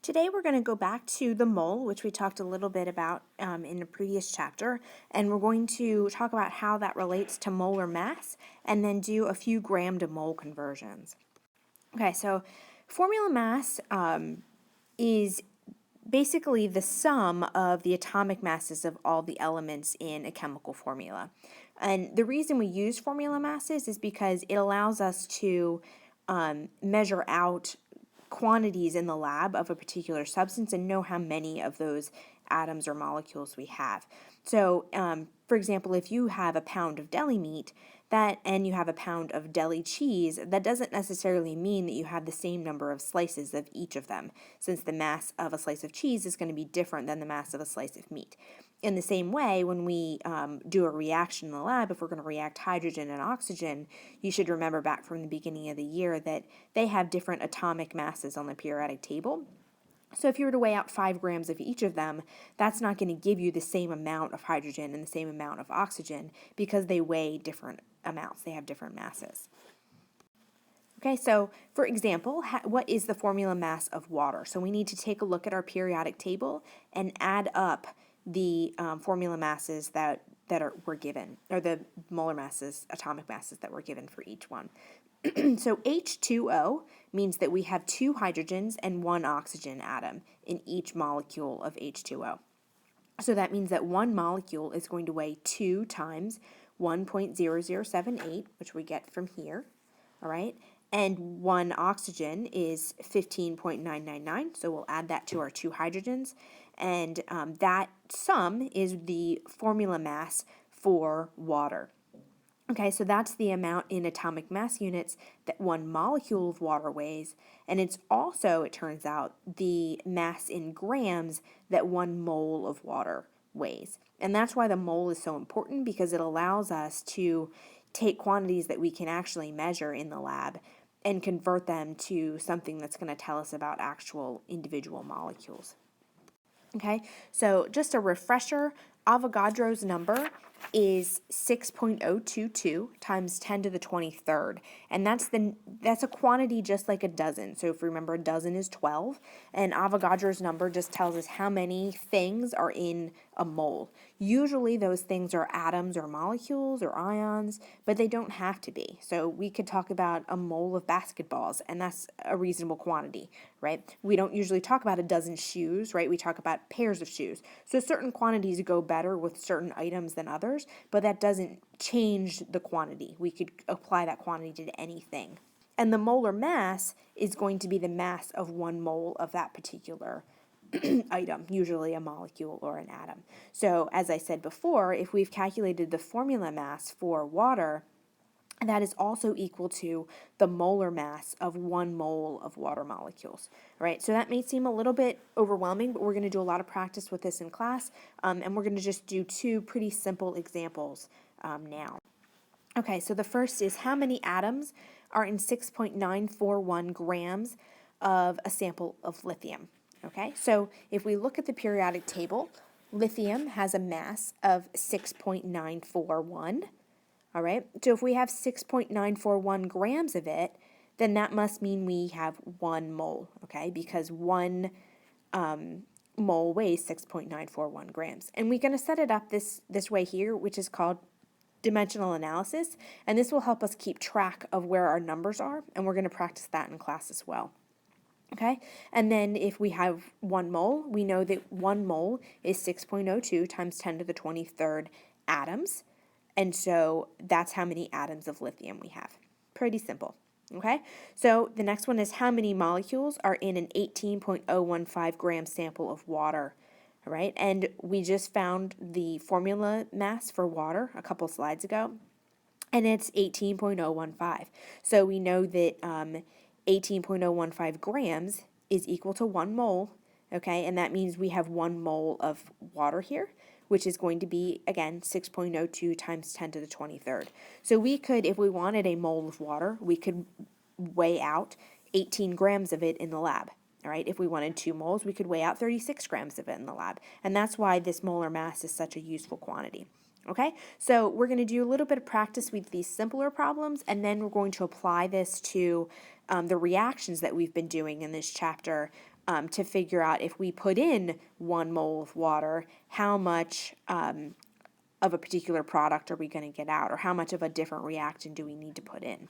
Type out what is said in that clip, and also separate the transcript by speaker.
Speaker 1: Today we're going to go back to the mole, which we talked a little bit about in the previous chapter, and we're going to talk about how that relates to molar mass and then do a few gram to mole conversions. Okay, so formula mass is basically the sum of the atomic masses of all the elements in a chemical formula. And the reason we use formula masses is because it allows us to measure out quantities in the lab of a particular substance and know how many of those atoms or molecules we have. So, for example, if you have a pound of deli meat and you have a pound of deli cheese, that doesn't necessarily mean that you have the same number of slices of each of them, since the mass of a slice of cheese is going to be different than the mass of a slice of meat. In the same way, when we do a reaction in the lab, if we're going to react hydrogen and oxygen, you should remember back from the beginning of the year that they have different atomic masses on the periodic table. So if you were to weigh out 5 grams of each of them, that's not going to give you the same amount of hydrogen and the same amount of oxygen because they weigh different amounts. They have different masses. Okay, so for example, what is the formula mass of water? So we need to take a look at our periodic table and add up the formula masses that were given, or the molar masses, atomic masses that were given for each one. So H2O means that we have 2 hydrogens and 1 oxygen atom in each molecule of H2O. So that means that one molecule is going to weigh 2 times 1.0078, which we get from here, all right? And 1 oxygen is 15.999, so we'll add that to our 2 hydrogens, and that sum is the formula mass for water. Okay, so that's the amount in atomic mass units that 1 molecule of water weighs, and it's also, it turns out, the mass in grams that 1 mole of water weighs. And that's why the mole is so important, because it allows us to take quantities that we can actually measure in the lab and convert them to something that's going to tell us about actual individual molecules. Okay, so just a refresher, Avogadro's number is 6.022 times 10 to the 23rd, and that's a quantity just like a dozen. So if you remember, a dozen is 12, and Avogadro's number just tells us how many things are in a mole. Usually those things are atoms or molecules or ions, but they don't have to be. So we could talk about a mole of basketballs, and that's a reasonable quantity, right? We don't usually talk about a dozen shoes, right? We talk about pairs of shoes. So certain quantities go better with certain items than others, but that doesn't change the quantity. We could apply that quantity to anything. And the molar mass is going to be the mass of 1 mole of that particular item, usually a molecule or an atom. So as I said before, if we've calculated the formula mass for water, that is also equal to the molar mass of 1 mole of water molecules, right? So that may seem a little bit overwhelming, but we're going to do a lot of practice with this in class, and we're going to just do 2 pretty simple examples now. Okay, so the first is how many atoms are in 6.941 grams of a sample of lithium. Okay, so if we look at the periodic table, lithium has a mass of 6.941. All right, so if we have 6.941 grams of it, then that must mean we have 1 mole, okay, because 1 mole weighs 6.941 grams. And we're going to set it up this way here, which is called dimensional analysis, and this will help us keep track of where our numbers are, and we're going to practice that in class as well. Okay, and then if we have 1 mole, we know that 1 mole is 6.02 times 10 to the 23rd atoms, and so that's how many atoms of lithium we have. Pretty simple. Okay, so the next one is how many molecules are in an 18.015 gram sample of water. All right, and we just found the formula mass for water a couple slides ago, and it's 18.015. So we know that 18.015 grams is equal to 1 mole, okay, and that means we have 1 mole of water here, which is going to be, again, 6.02 times 10 to the 23rd. So we could, if we wanted a mole of water, we could weigh out 18 grams of it in the lab. All right, if we wanted 2 moles, we could weigh out 36 grams of it in the lab. And that's why this molar mass is such a useful quantity. Okay, so we're going to do a little bit of practice with these simpler problems, and then we're going to apply this to the reactions that we've been doing in this chapter to figure out if we put in 1 mole of water, how much of a particular product are we going to get out, or how much of a different reactant do we need to put in.